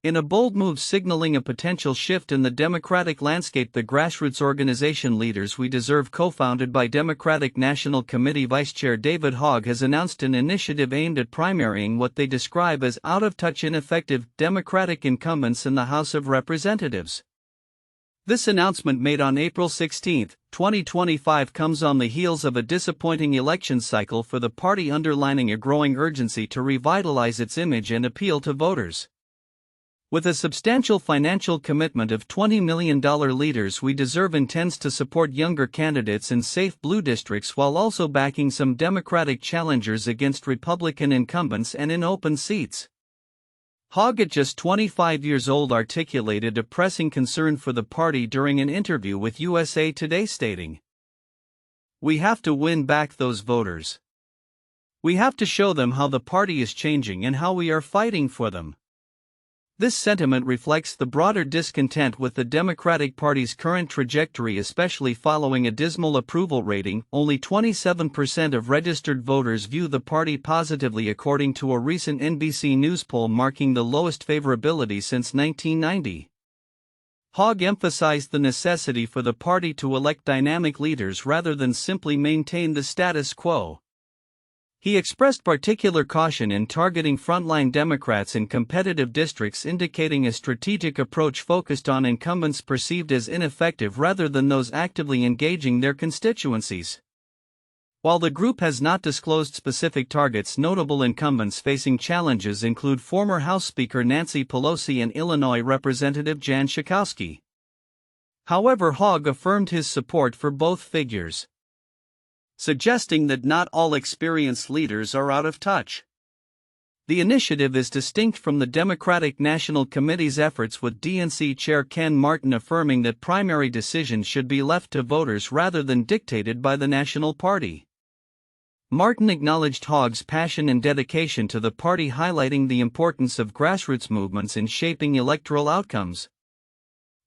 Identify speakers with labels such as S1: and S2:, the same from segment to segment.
S1: In a bold move signaling a potential shift in the Democratic landscape, the grassroots organization Leaders We Deserve, co-founded by Democratic National Committee Vice Chair David Hogg, has announced an initiative aimed at primarying what they describe as out-of-touch, ineffective Democratic incumbents in the House of Representatives. This announcement, made on April 16, 2025, comes on the heels of a disappointing election cycle for the party, underlining a growing urgency to revitalize its image and appeal to voters. With a substantial financial commitment of $20 million, Leaders We Deserve intends to support younger candidates in safe blue districts while also backing some Democratic challengers against Republican incumbents and in open seats. Hogg, at just 25 years old, articulated a pressing concern for the party during an interview with USA Today, stating, "We have to win back those voters. We have to show them how the party is changing and how we are fighting for them." This sentiment reflects the broader discontent with the Democratic Party's current trajectory, especially following a dismal approval rating. Only 27% of registered voters view the party positively, according to a recent NBC News poll, marking the lowest favorability since 1990. Hogg emphasized the necessity for the party to elect dynamic leaders rather than simply maintain the status quo. He expressed particular caution in targeting frontline Democrats in competitive districts, indicating a strategic approach focused on incumbents perceived as ineffective rather than those actively engaging their constituencies. While the group has not disclosed specific targets, notable incumbents facing challenges include former House Speaker Nancy Pelosi and Illinois Representative Jan Schakowsky. However, Hogg affirmed his support for both figures, suggesting that not all experienced leaders are out of touch. The initiative is distinct from the Democratic National Committee's efforts, with DNC Chair Ken Martin affirming that primary decisions should be left to voters rather than dictated by the national party. Martin acknowledged Hogg's passion and dedication to the party, highlighting the importance of grassroots movements in shaping electoral outcomes.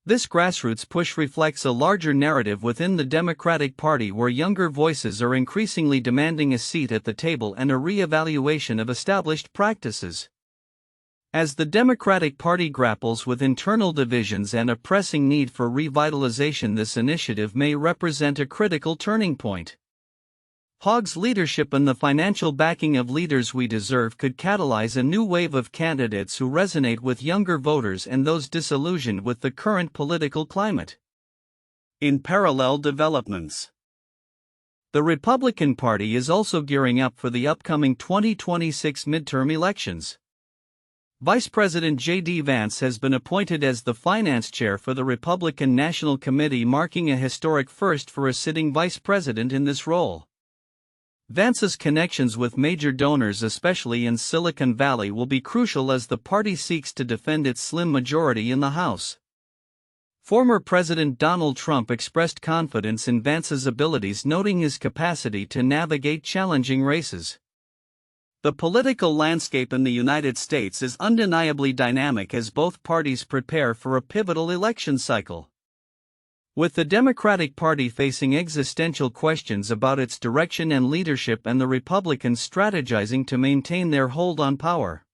S1: This grassroots push reflects a larger narrative within the Democratic Party, where younger voices are increasingly demanding a seat at the table and a re-evaluation of established practices. As the Democratic Party grapples with internal divisions and a pressing need for revitalization, this initiative may represent a critical turning point. Hogg's leadership and the financial backing of Leaders We Deserve could catalyze a new wave of candidates who resonate with younger voters and those disillusioned with the current political climate. In parallel developments, the Republican Party is also gearing up for the upcoming 2026 midterm elections. Vice President JD Vance has been appointed as the finance chair for the Republican National Committee, marking a historic first for a sitting vice president in this role. Vance's connections with major donors, especially in Silicon Valley, will be crucial as the party seeks to defend its slim majority in the House. Former President Donald Trump expressed confidence in Vance's abilities, noting his capacity to navigate challenging races. The political landscape in the United States is undeniably dynamic as both parties prepare for a pivotal election cycle. With the Democratic Party facing existential questions about its direction and leadership, and the Republicans strategizing to maintain their hold on power,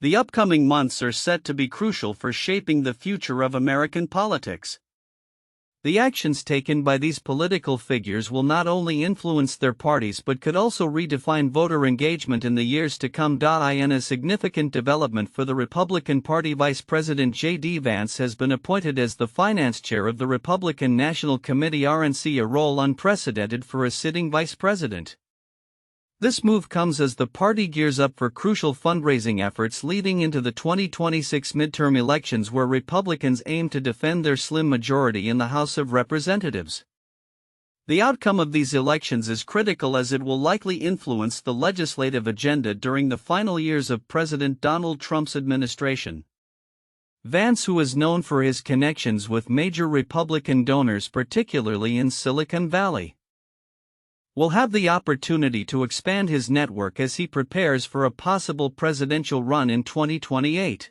S1: the upcoming months are set to be crucial for shaping the future of American politics. The actions taken by these political figures will not only influence their parties but could also redefine voter engagement in the years to come. In a significant development for the Republican Party, Vice President JD Vance has been appointed as the finance chair of the Republican National Committee (RNC), a role unprecedented for a sitting vice president. This move comes as the party gears up for crucial fundraising efforts leading into the 2026 midterm elections, where Republicans aim to defend their slim majority in the House of Representatives. The outcome of these elections is critical as it will likely influence the legislative agenda during the final years of President Donald Trump's administration. Vance, who is known for his connections with major Republican donors, particularly in Silicon Valley, will have the opportunity to expand his network as he prepares for a possible presidential run in 2028.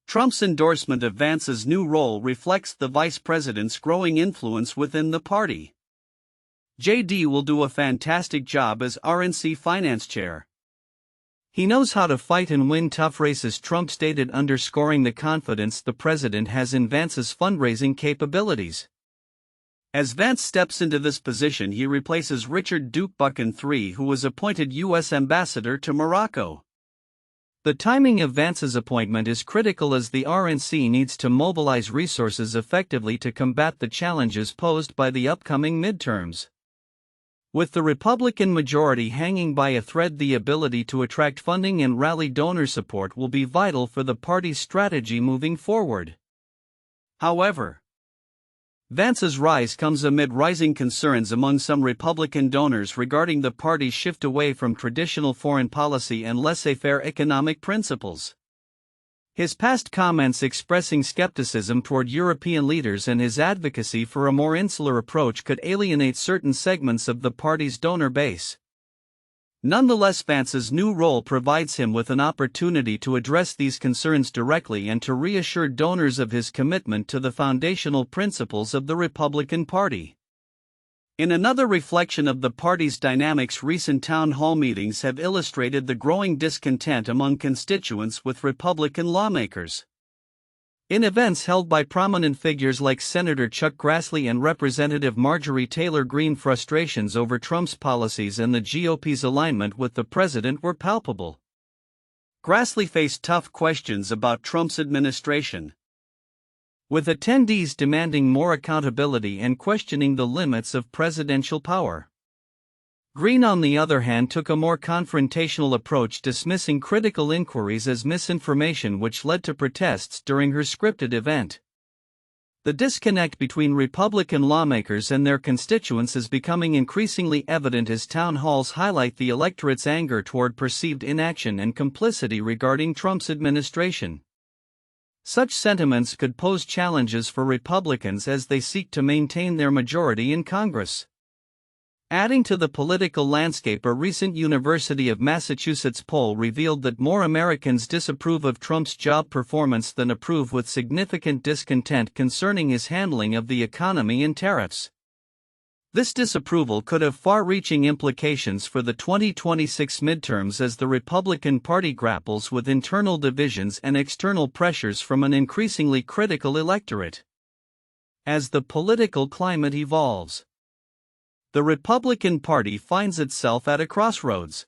S1: Trump's endorsement of Vance's new role reflects the vice president's growing influence within the party. JD will do a fantastic job as RNC finance chair. He knows how to fight and win tough races, Trump stated, underscoring the confidence the president has in Vance's fundraising capabilities. As Vance steps into this position, he replaces Richard Duke Buchan III, who was appointed U.S. ambassador to Morocco. The timing of Vance's appointment is critical as the RNC needs to mobilize resources effectively to combat the challenges posed by the upcoming midterms. With the Republican majority hanging by a thread, the ability to attract funding and rally donor support will be vital for the party's strategy moving forward. However, Vance's rise comes amid rising concerns among some Republican donors regarding the party's shift away from traditional foreign policy and laissez-faire economic principles. His past comments expressing skepticism toward European leaders and his advocacy for a more insular approach could alienate certain segments of the party's donor base. Nonetheless, Vance's new role provides him with an opportunity to address these concerns directly and to reassure donors of his commitment to the foundational principles of the Republican Party. In another reflection of the party's dynamics, recent town hall meetings have illustrated the growing discontent among constituents with Republican lawmakers. In events held by prominent figures like Senator Chuck Grassley and Representative Marjorie Taylor Greene, frustrations over Trump's policies and the GOP's alignment with the president were palpable. Grassley faced tough questions about Trump's administration, with attendees demanding more accountability and questioning the limits of presidential power. Greene, on the other hand, took a more confrontational approach, dismissing critical inquiries as misinformation, which led to protests during her scripted event. The disconnect between Republican lawmakers and their constituents is becoming increasingly evident as town halls highlight the electorate's anger toward perceived inaction and complicity regarding Trump's administration. Such sentiments could pose challenges for Republicans as they seek to maintain their majority in Congress. Adding to the political landscape, a recent University of Massachusetts poll revealed that more Americans disapprove of Trump's job performance than approve, with significant discontent concerning his handling of the economy and tariffs. This disapproval could have far-reaching implications for the 2026 midterms as the Republican Party grapples with internal divisions and external pressures from an increasingly critical electorate. As the political climate evolves, the Republican Party finds itself at a crossroads.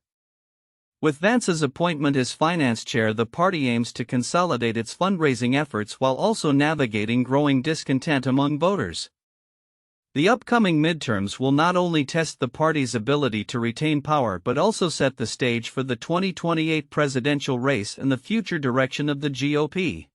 S1: With Vance's appointment as finance chair, the party aims to consolidate its fundraising efforts while also navigating growing discontent among voters. The upcoming midterms will not only test the party's ability to retain power but also set the stage for the 2028 presidential race and the future direction of the GOP.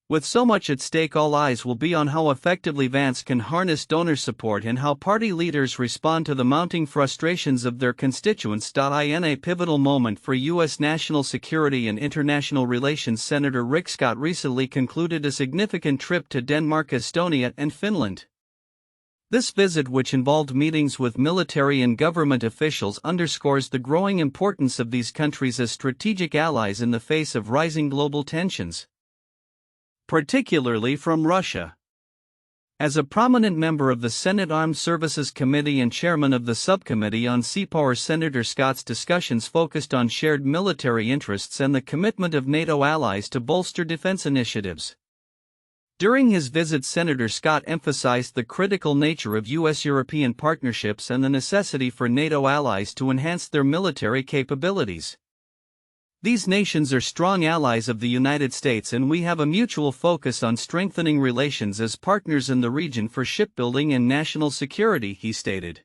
S1: With so much at stake, all eyes will be on how effectively Vance can harness donor support and how party leaders respond to the mounting frustrations of their constituents. In a pivotal moment for U.S. national security and international relations, Senator Rick Scott recently concluded a significant trip to Denmark, Estonia, and Finland. This visit, which involved meetings with military and government officials, underscores the growing importance of these countries as strategic allies in the face of rising global tensions, particularly from Russia. As a prominent member of the Senate Armed Services Committee and chairman of the subcommittee on seapower, Senator Scott's discussions focused on shared military interests and the commitment of NATO allies to bolster defense initiatives. During his visit, Senator Scott emphasized the critical nature of U.S.-European partnerships and the necessity for NATO allies to enhance their military capabilities. These nations are strong allies of the United States, and we have a mutual focus on strengthening relations as partners in the region for shipbuilding and national security, he stated.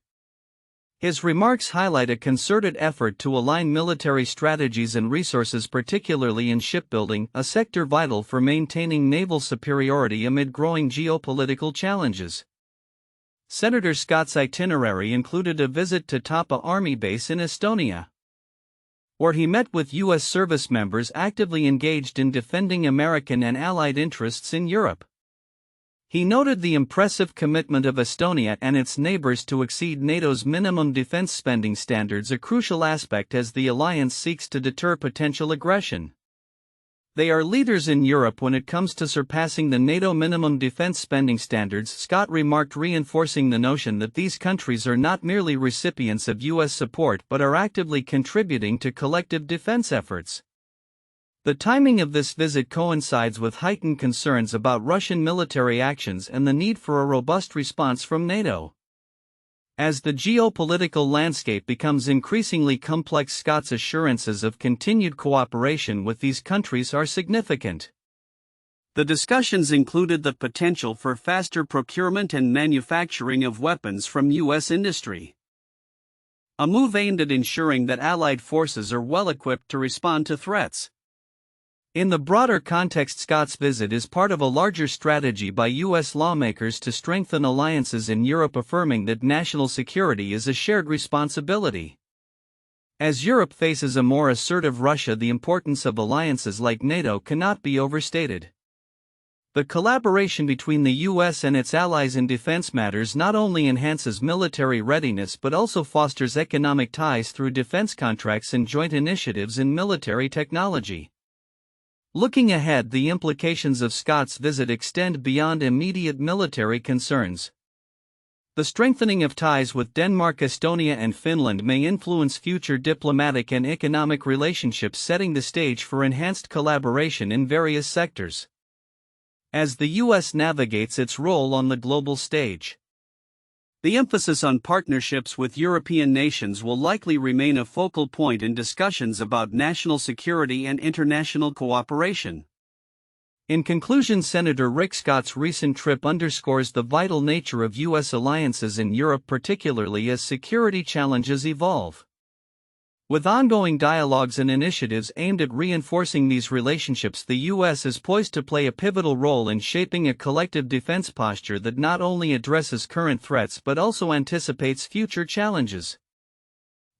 S1: His remarks highlight a concerted effort to align military strategies and resources, particularly in shipbuilding, a sector vital for maintaining naval superiority amid growing geopolitical challenges. Senator Scott's itinerary included a visit to Tapa Army Base in Estonia, where he met with U.S. service members actively engaged in defending American and allied interests in Europe. He noted the impressive commitment of Estonia and its neighbors to exceed NATO's minimum defense spending standards, a crucial aspect as the alliance seeks to deter potential aggression. They are leaders in Europe when it comes to surpassing the NATO minimum defense spending standards, Scott remarked, reinforcing the notion that these countries are not merely recipients of U.S. support but are actively contributing to collective defense efforts. The timing of this visit coincides with heightened concerns about Russian military actions and the need for a robust response from NATO. As the geopolitical landscape becomes increasingly complex, Scott's assurances of continued cooperation with these countries are significant. The discussions included the potential for faster procurement and manufacturing of weapons from U.S. industry, a move aimed at ensuring that Allied forces are well equipped to respond to threats. In the broader context, Scott's visit is part of a larger strategy by U.S. lawmakers to strengthen alliances in Europe, affirming that national security is a shared responsibility. As Europe faces a more assertive Russia, the importance of alliances like NATO cannot be overstated. The collaboration between the U.S. and its allies in defense matters not only enhances military readiness but also fosters economic ties through defense contracts and joint initiatives in military technology. Looking ahead, the implications of Scott's visit extend beyond immediate military concerns. The strengthening of ties with Denmark, Estonia, and Finland may influence future diplomatic and economic relationships, setting the stage for enhanced collaboration in various sectors. As the U.S. navigates its role on the global stage, the emphasis on partnerships with European nations will likely remain a focal point in discussions about national security and international cooperation. In conclusion, Senator Rick Scott's recent trip underscores the vital nature of U.S. alliances in Europe, particularly as security challenges evolve. With ongoing dialogues and initiatives aimed at reinforcing these relationships, the U.S. is poised to play a pivotal role in shaping a collective defense posture that not only addresses current threats but also anticipates future challenges.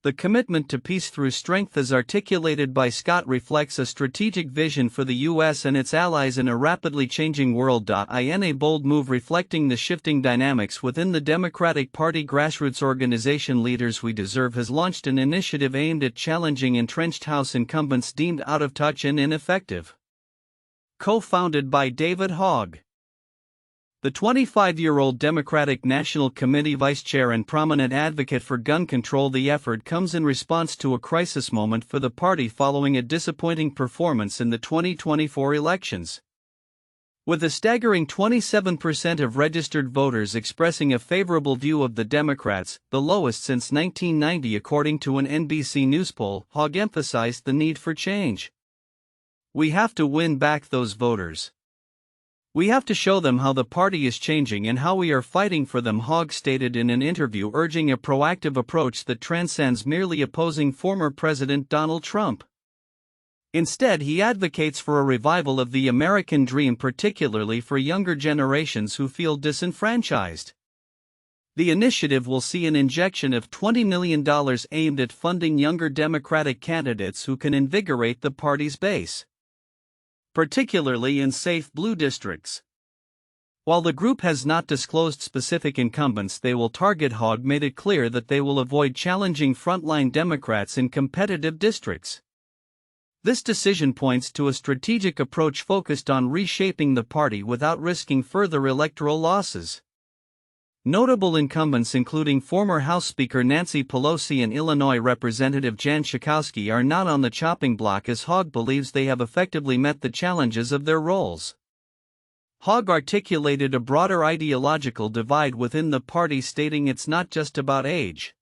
S1: The commitment to peace through strength as articulated by Scott reflects a strategic vision for the U.S. and its allies in a rapidly changing world. In a bold move reflecting the shifting dynamics within the Democratic Party, grassroots organization Leaders We Deserve has launched an initiative aimed at challenging entrenched House incumbents deemed out of touch and ineffective. Co-founded by David Hogg, the 25-year-old Democratic National Committee vice chair and prominent advocate for gun control, the effort comes in response to a crisis moment for the party following a disappointing performance in the 2024 elections. With a staggering 27% of registered voters expressing a favorable view of the Democrats, the lowest since 1990 according to an NBC News poll, Hogg emphasized the need for change. "We have to win back those voters. We have to show them how the party is changing and how we are fighting for them," Hogg stated in an interview, urging a proactive approach that transcends merely opposing former President Donald Trump. Instead, he advocates for a revival of the American dream, particularly for younger generations who feel disenfranchised. The initiative will see an injection of $20 million aimed at funding younger Democratic candidates who can invigorate the party's base, particularly in safe blue districts. While the group has not disclosed specific incumbents they will target, Hogg made it clear that they will avoid challenging frontline Democrats in competitive districts. This decision points to a strategic approach focused on reshaping the party without risking further electoral losses. Notable incumbents including former House Speaker Nancy Pelosi and Illinois Representative Jan Schakowsky are not on the chopping block, as Hogg believes they have effectively met the challenges of their roles. Hogg articulated a broader ideological divide within the party, stating it's not just about age.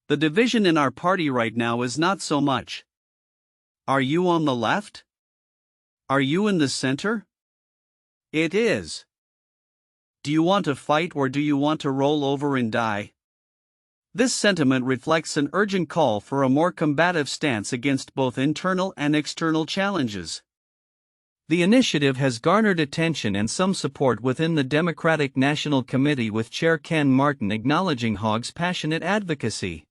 S1: "The division in our party right now is not so much, are you on the left? Are you in the center? It is, do you want to fight or do you want to roll over and die?" This sentiment reflects an urgent call for a more combative stance against both internal and external challenges. The initiative has garnered attention and some support within the Democratic National Committee, with Chair Ken Martin acknowledging Hogg's passionate advocacy.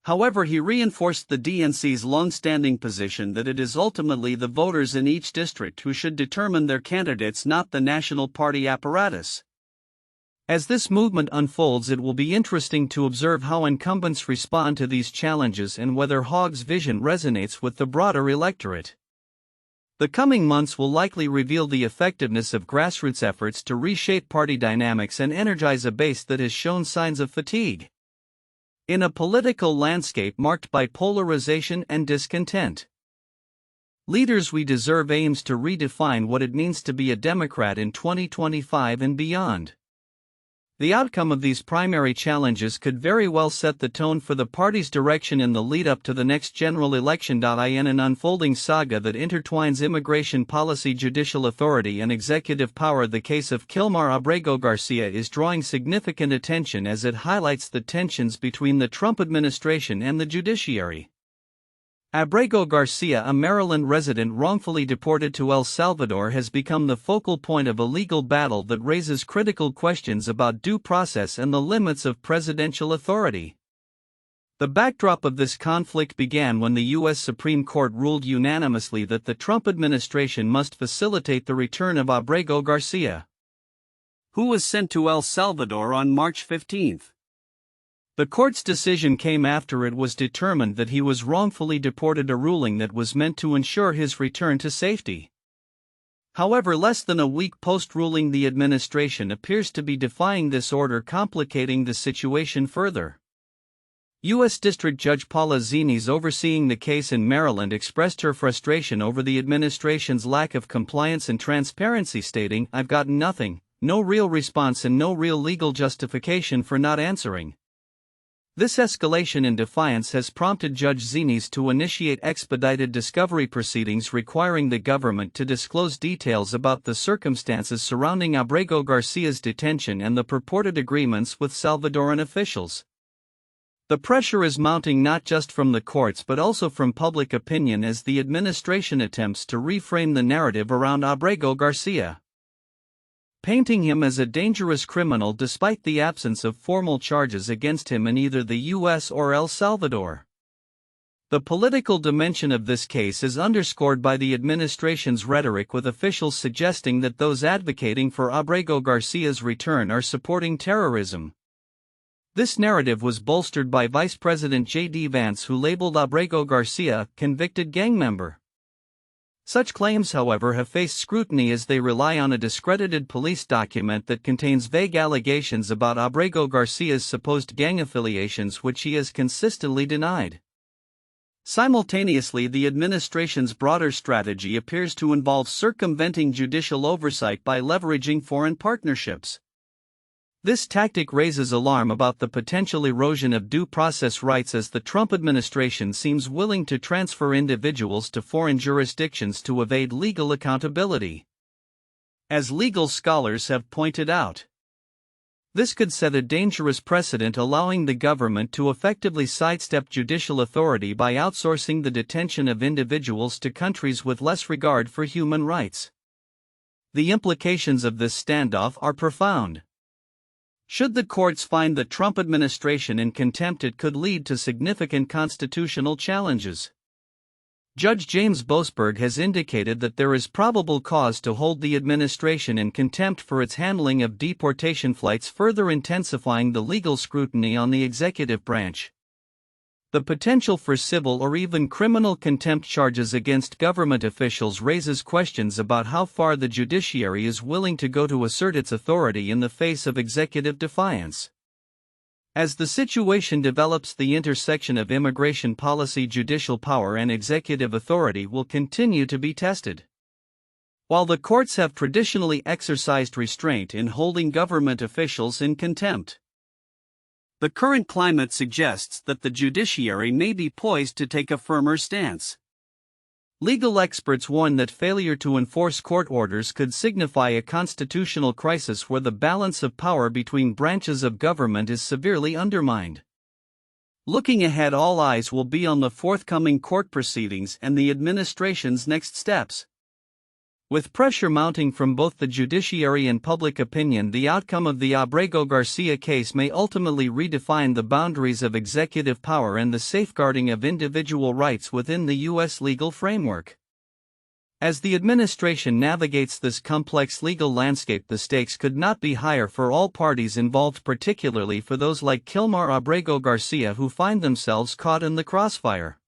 S1: However, he reinforced the DNC's long-standing position that it is ultimately the voters in each district who should determine their candidates, not the national party apparatus. As this movement unfolds, it will be interesting to observe how incumbents respond to these challenges and whether Hogg's vision resonates with the broader electorate. The coming months will likely reveal the effectiveness of grassroots efforts to reshape party dynamics and energize a base that has shown signs of fatigue. In a political landscape marked by polarization and discontent, Leaders We Deserve aims to redefine what it means to be a Democrat in 2025 and beyond. The outcome of these primary challenges could very well set the tone for the party's direction in the lead-up to the next general election. In an unfolding saga that intertwines immigration policy, judicial authority and executive power, the case of Kilmar Abrego Garcia is drawing significant attention as it highlights the tensions between the Trump administration and the judiciary. Abrego Garcia, a Maryland resident wrongfully deported to El Salvador, has become the focal point of a legal battle that raises critical questions about due process and the limits of presidential authority. The backdrop of this conflict began when the U.S. Supreme Court ruled unanimously that the Trump administration must facilitate the return of Abrego Garcia, who was sent to El Salvador on March 15. The court's decision came after it was determined that he was wrongfully deported, a ruling that was meant to ensure his return to safety. However, less than a week post-ruling, the administration appears to be defying this order, complicating the situation further. U.S. District Judge Paula Zines, overseeing the case in Maryland, expressed her frustration over the administration's lack of compliance and transparency, stating, "I've gotten nothing, no real response and no real legal justification for not answering." This escalation in defiance has prompted Judge Zines to initiate expedited discovery proceedings requiring the government to disclose details about the circumstances surrounding Abrego Garcia's detention and the purported agreements with Salvadoran officials. The pressure is mounting not just from the courts but also from public opinion as the administration attempts to reframe the narrative around Abrego Garcia, painting him as a dangerous criminal despite the absence of formal charges against him in either the U.S. or El Salvador. The political dimension of this case is underscored by the administration's rhetoric, with officials suggesting that those advocating for Abrego Garcia's return are supporting terrorism. This narrative was bolstered by Vice President JD Vance, who labeled Abrego Garcia a convicted gang member. Such claims, however, have faced scrutiny as they rely on a discredited police document that contains vague allegations about Abrego Garcia's supposed gang affiliations, which he has consistently denied. Simultaneously, the administration's broader strategy appears to involve circumventing judicial oversight by leveraging foreign partnerships. This tactic raises alarm about the potential erosion of due process rights, as the Trump administration seems willing to transfer individuals to foreign jurisdictions to evade legal accountability. As legal scholars have pointed out, this could set a dangerous precedent, allowing the government to effectively sidestep judicial authority by outsourcing the detention of individuals to countries with less regard for human rights. The implications of this standoff are profound. Should the courts find the Trump administration in contempt, it could lead to significant constitutional challenges. Judge James Boasberg has indicated that there is probable cause to hold the administration in contempt for its handling of deportation flights, further intensifying the legal scrutiny on the executive branch. The potential for civil or even criminal contempt charges against government officials raises questions about how far the judiciary is willing to go to assert its authority in the face of executive defiance. As the situation develops, the intersection of immigration policy, judicial power, and executive authority will continue to be tested. While the courts have traditionally exercised restraint in holding government officials in contempt, the current climate suggests that the judiciary may be poised to take a firmer stance. Legal experts warn that failure to enforce court orders could signify a constitutional crisis where the balance of power between branches of government is severely undermined. Looking ahead, all eyes will be on the forthcoming court proceedings and the administration's next steps. With pressure mounting from both the judiciary and public opinion, the outcome of the Abrego Garcia case may ultimately redefine the boundaries of executive power and the safeguarding of individual rights within the U.S. legal framework. As the administration navigates this complex legal landscape, the stakes could not be higher for all parties involved, particularly for those like Kilmar Abrego Garcia who find themselves caught in the crossfire.